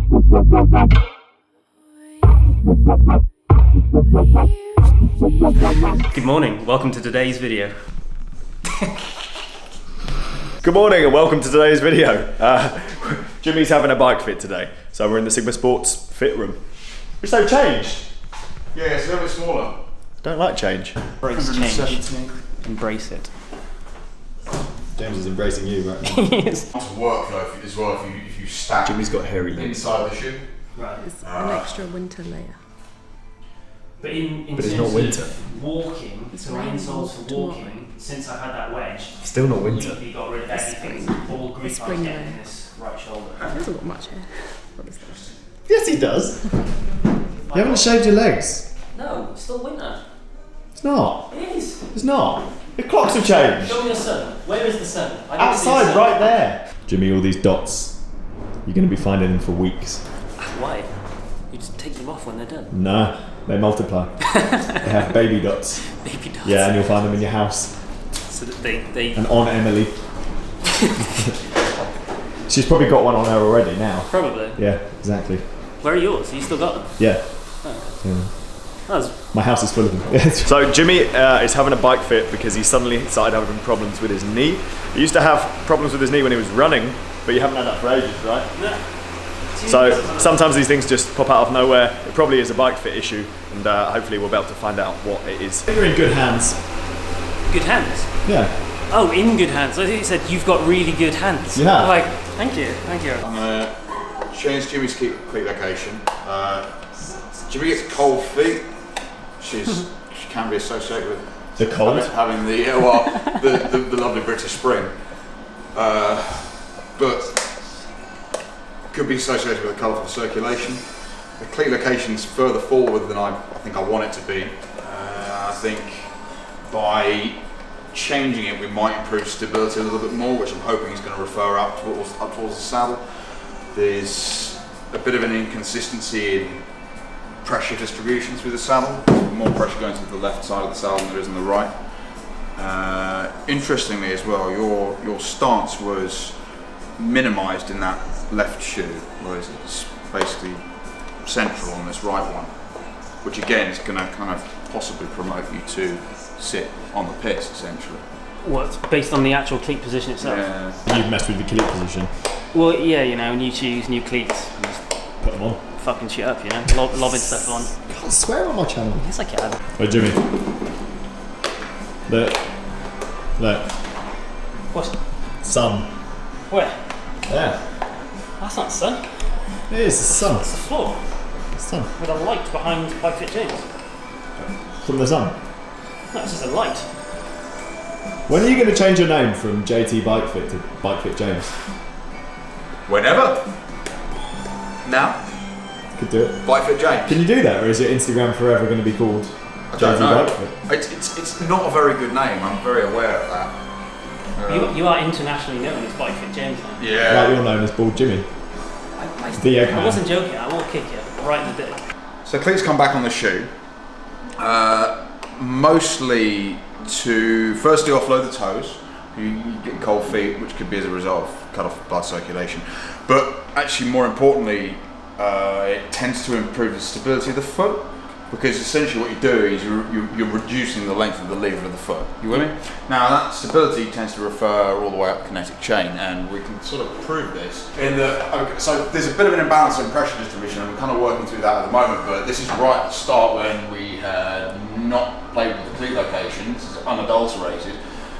Good morning, welcome to today's video. Good morning and welcome to today's video. Jimmy's having a bike fit today, so we're in the Sigma Sports fit room. Which they've changed. Yeah, it's a little bit smaller. Don't like change. Embrace change. Embrace it. James is embracing you right now. Yes. To work though, if you stack Jimmy's got hairy legs. inside the shoe. Right. It's an extra winter layer. But in But it's terms not winter. of walking, It's so raining insoles for tomorrow. walking, since I've had that wedge, Still not winter. completely got rid of everything. All grip It's I spring get in layer. this right shoulder. He hasn't got much hair. What is that? Yes, he does. You haven't shaved your legs. No, it's still winter. It's not. It is. It's not. The clocks have changed. Show me the sun. Where is the sun? I don't see the Outside, sun. right there. Jimmy, all these dots. You're going to be finding them for weeks. Why? You just take them off when they're done. No, they multiply. They have baby dots. Baby dots. Yeah, and you'll find them in your house. So that they And on Emily. She's probably got one on her already now. probably. Yeah, exactly. Where are yours? You still got them? Yeah. That was My house is full of them. So Jimmy is having a bike fit because he suddenly started having problems with his knee. He used to have problems with his knee when he was running, but you haven't had that for ages, right? So sometimes these things just pop out of nowhere. It probably is a bike fit issue, and hopefully we'll be able to find out what it is. You're in good hands. good hands. Yeah. Oh, in good hands. I think you said you've got really good hands. Yeah. I'm like, thank you. I'm gonna change Jimmy's cleat location. Jimmy gets cold feet. She can be associated with The cold? having the lovely British spring, but could be associated with a colourful circulation. The cleat location's further forward than I think I want it to be. I think by changing it we might improve stability a little bit more, which I'm hoping is going to refer up towards the saddle. There's a bit of an inconsistency in pressure distribution through the saddle. More pressure going to the left side of the saddle than there is on the right. Interestingly as well, your stance was minimised in that left shoe, whereas it's basically central on this right one, which again is going to kind of possibly promote you to sit on the pits essentially. What, based on the actual cleat position itself? Yeah. You've messed with the cleat position. Well, yeah, you know, new shoes, new cleats. You just Put them on. fucking shit up, you know, lobbing stuff on. You can't swear on my channel. Yes, I can. Wait, Jimmy. Look. What? Sun. Where? Yeah. That's not the sun. It is the sun. It's the floor The sun. with a light behind Bikefit James. From the sun. No, it's just a light. When are you going to change your name from JTBikefit to Bikefit James? Whenever. Now. Could do it. Bikefit James. Can you do that, or is your Instagram forever going to be called I don't know. JTBikefit? It's not a very good name. I'm very aware of that. You are internationally known as Bikefit James now. Yeah. Like you're known as Bald Jimmy. The I Eggman. wasn't joking, I will kick you right in the dick. So cleats come back on the shoe, mostly to firstly offload the toes. You get cold feet, which could be as a result of cut off blood circulation. But actually, more importantly, it tends to improve the stability of the foot, because essentially what you do is you're reducing the length of the lever of the foot. You with me? Now that stability tends to refer all the way up the kinetic chain, and we can sort of prove this in the. Okay, so there's a bit of an imbalance in pressure distribution, and we're kind of working through that at the moment. But this is right at the start when we had not played with the cleat location. This is unadulterated.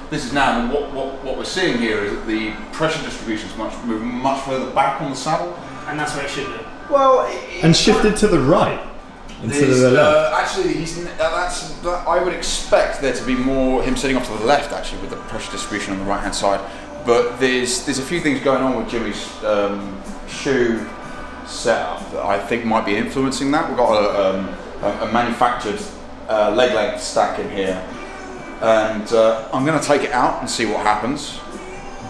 This is now, and what we're seeing here is that the pressure distribution is moving much further back on the saddle. And that's where it should be. Well, And shifted to the right instead of the left. Actually, I would expect there to be more him sitting off to the left, actually, with the pressure distribution on the right hand side. But there's a few things going on with Jimmy's shoe setup that I think might be influencing that. We've got a manufactured leg length stack in here, and I'm going to take it out and see what happens.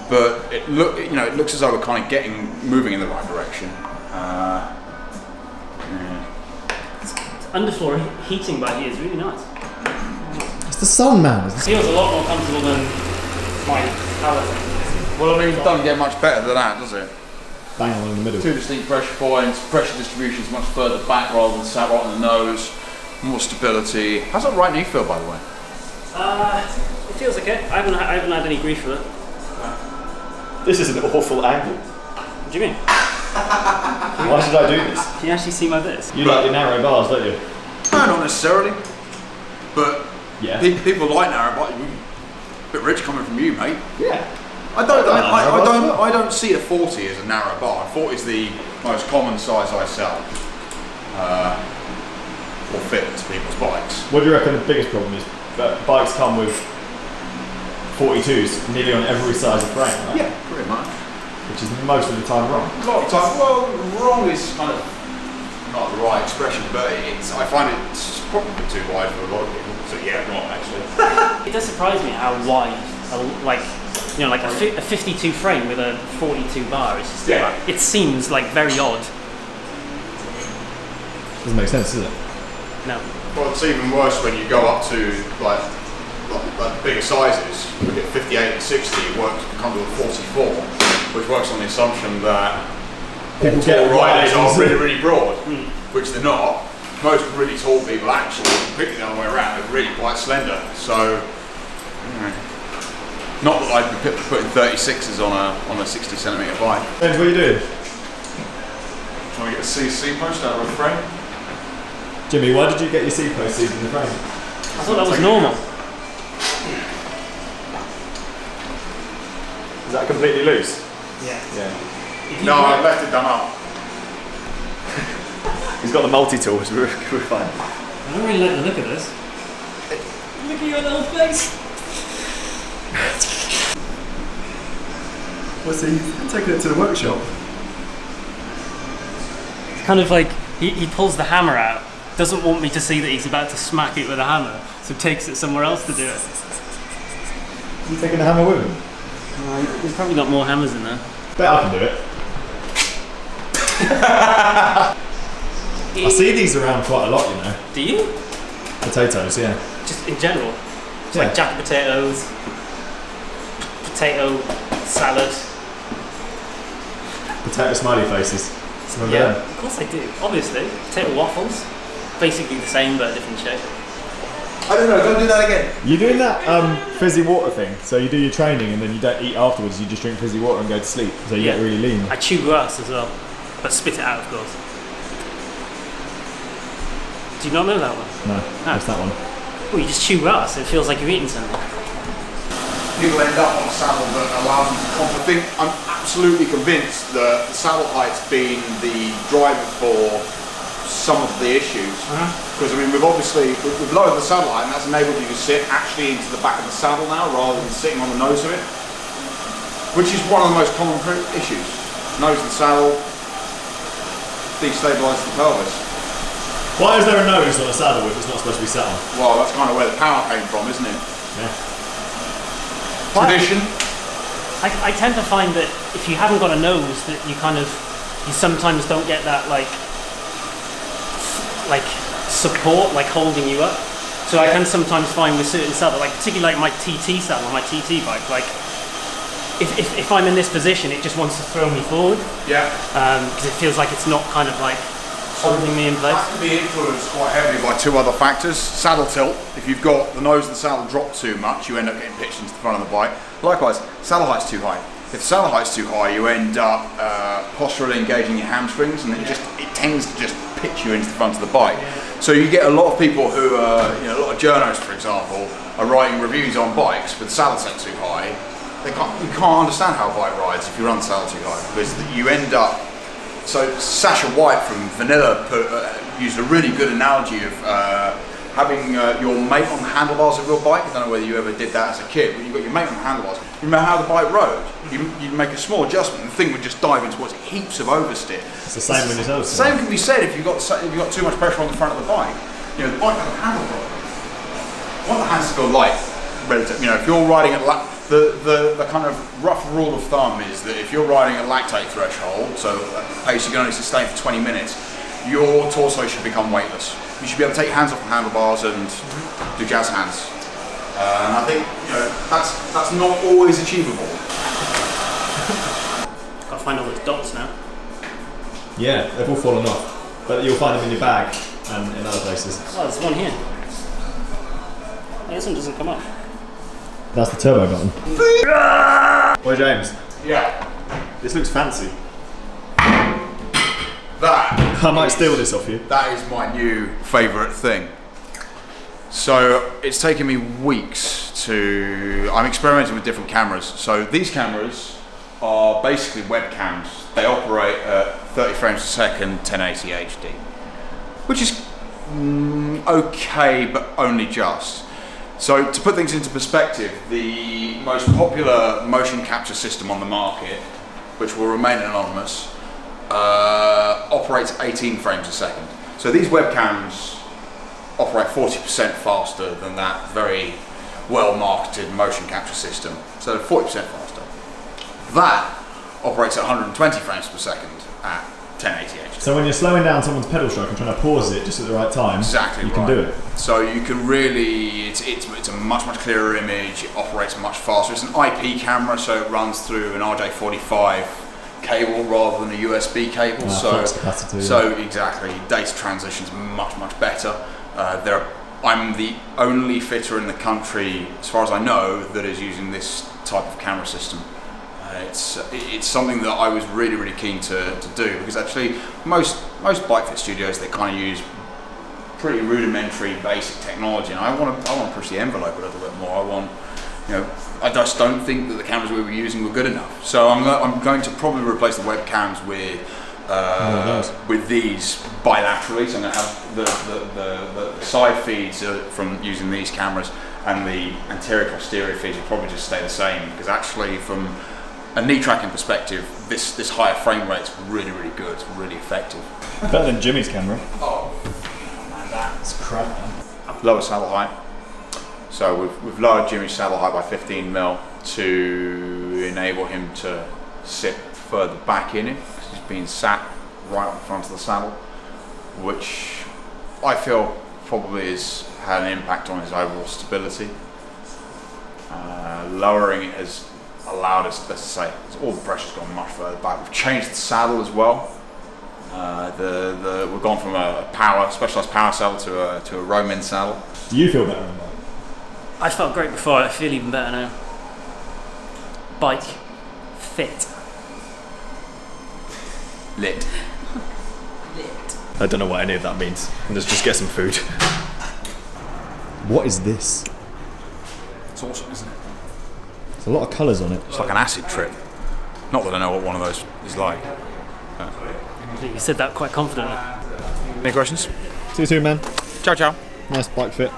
But it looks as though we're kind of moving in the right direction. Underfloor heating by here is really nice. It's the sun, man. It feels a lot more comfortable than my pallet. Well, I mean, it doesn't get much better than that, does it? bang on in the middle. Two distinct pressure points, pressure distribution is much further back rather than sat right on the nose, more stability. How's that right knee feel, by the way? It feels okay. I haven't had any grief with it. This is an awful angle. What do you mean? Why should I do this? Can you actually see my bits? You like your narrow bars, don't you? No, not necessarily. But Yeah. people like narrow bars. A bit rich coming from you, mate. Yeah. I don't see a 40 as a narrow bar. 40 is the most common size I sell. Or fit to people's bikes. What do you reckon the biggest problem is? That bikes come with 42s nearly on every size of frame, right? Yeah, pretty much. Which is most of the time wrong. A lot of time, well, wrong is kind of not the right expression, but I find it's probably too wide for a lot of people. So yeah, wrong actually. It does surprise me how wide, like a 52 frame with a 42 bar is just. Yeah. It seems like very odd. Doesn't make sense, does it? No. Well, it's even worse when you go up to like bigger sizes. You get 58 and 60, it works come to a 44, which works on the assumption that People all get tall riders wide. are really, really broad, which they're not. Most really tall people actually, completely the other way around, are really quite slender. So, not that I'd be putting 36s on a 60 centimetre bike. James, what are you doing? Trying to get a CC post out of a frame. Jimmy, why did you get your seat post in the frame? I thought that was normal. Is that completely loose? Yeah. Yeah. No, I've left it done up. He's got the multi-tool, so we're fine. I don't really like the look of this. Look at your little face. What's he taking it to the workshop? It's kind of like he pulls the hammer out, doesn't want me to see that he's about to smack it with a hammer, so takes it somewhere else to do it. You taking the hammer with him? He's probably got more hammers in there. Bet I can do it. I see these around quite a lot, you know. Do you? Potatoes, yeah. Just in general? It's Yeah. like jacket potatoes, potato salad. Potato smiley faces. Some of Yeah, them. of course I do. Obviously. Potato waffles. Basically the same but a different shape. I don't know, don't do that again. You're doing that fizzy water thing. So you do your training and then you don't eat afterwards. You just drink fizzy water and go to sleep. So you get really lean. I chew grass as well, but spit it out, of course. Do you not know that one? No, what's that one? Well, you just chew grass. It feels like you're eating something. People end up on a saddle that allows them to compensate. I'm absolutely convinced that the saddle height's been the driver for some of the issues. Because I mean, we've lowered the saddle height, and that's enabled you to sit actually into the back of the saddle now, rather than sitting on the nose of it, which is one of the most common issues. Nose of the saddle destabilises the pelvis. Why is there a nose on a saddle if it's not supposed to be sat on? Well, that's kind of where the power came from, isn't it? Yeah. Tradition. I tend to find that if you haven't got a nose, that you sometimes don't get that like support, like holding you up. So I can sometimes find with certain saddles, like particularly like my TT saddle, my TT bike, like if I'm in this position, it just wants to throw me forward. Yeah. Because it feels like it's not kind of like holding me in place. That can be influenced quite heavily by two other factors. Saddle tilt. If you've got the nose of the saddle dropped too much, you end up getting pitched into the front of the bike. Likewise, saddle height's too high. If the saddle height's too high, you end up posturally engaging your hamstrings, and it tends to just pitch you into the front of the bike. So you get a lot of people who, a lot of journos, for example, are writing reviews on bikes with the saddle set too high. You can't understand how a bike rides if you run the saddle too high, because you end up. So Sasha White from Vanilla used a really good analogy of having your mate on the handlebars of your bike. I don't know whether you ever did that as a kid, but you've got your mate on the handlebars. You remember how the bike rode? You'd make a small adjustment and the thing would just dive into what's heaps of oversteer. It's the same when it's over. The same can be said if you've got too much pressure on the front of the bike. The bike doesn't handle properly. You want the hands to feel light. Relative. If you're riding at the kind of rough rule of thumb is that if you're riding at lactate threshold, so a pace you can only sustain for 20 minutes, your torso should become weightless. You should be able to take your hands off the handlebars and do jazz hands. And I think that's not always achievable. Gotta find all those dots now. Yeah, they've all fallen off, but you'll find them in your bag and in other places. Oh, there's one here. Oh, this one doesn't come up. That's the turbo button. Boy James, Yeah. this looks fancy. That I might steal this off you. That is my new favourite thing. So it's taken me weeks to. I'm experimenting with different cameras. So these cameras are basically webcams. They operate at 30 frames a second, 1080 HD, which is okay, but only just. So to put things into perspective, the most popular motion capture system on the market, which will remain anonymous, operates 18 frames a second. So these webcams operate 40% faster than that very well marketed motion capture system. So 40% faster. That operates at 120 frames per second at 1080 HD. So when you're slowing down someone's pedal stroke and trying to pause it just at the right time, Exactly you right. can do it. So you can really, it's a much clearer image. It operates much faster. It's an IP camera, so it runs through an RJ45 cable rather than a USB cable. Flux capacitor, So exactly, data transition's much better. I'm the only fitter in the country, as far as I know, that is using this type of camera system. It's something that I was really keen to do, because actually most bike fit studios, they kind of use pretty rudimentary basic technology, and I want to push the envelope a little bit more. I just don't think that the cameras we were using were good enough. So I'm going to probably replace the webcams with these bilaterally. So I'm going to have the side feeds from using these cameras, and the anterior posterior feeds will probably just stay the same, because actually from a knee tracking perspective, this higher frame rate's really good, really effective. Better than Jimmy's camera. Oh, man, It's crap, man. lower saddle height. So we've lowered Jimmy's saddle height by 15 mil to enable him to sit further back in it, because he's being sat right in front of the saddle, which I feel probably has had an impact on his overall stability. Lowering it has allowed us, let's say, all the pressure's gone much further back. We've changed the saddle as well. We've gone from a specialised power saddle to a Roman saddle. Do you feel better on that? I felt great before, I feel even better now. Bike fit. Lit. I don't know what any of that means. Let's just get some food. What is this? It's awesome, isn't it? There's a lot of colours on it. It's like an acid trip. Not that I know what one of those is like. I think you said that quite confidently. Any questions? See you soon, man. Ciao. Nice bike fit.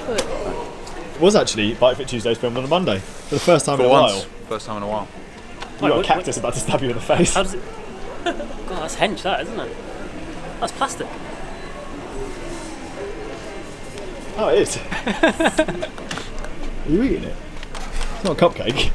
It was actually Bike Fit Tuesdays filmed on a Monday for the first time in a while. First time in a while. You got a cactus about to stab you in the face. How does it... God, that's hench that, isn't it? That's plastic. Oh, it is. Are you eating it? It's not a cupcake.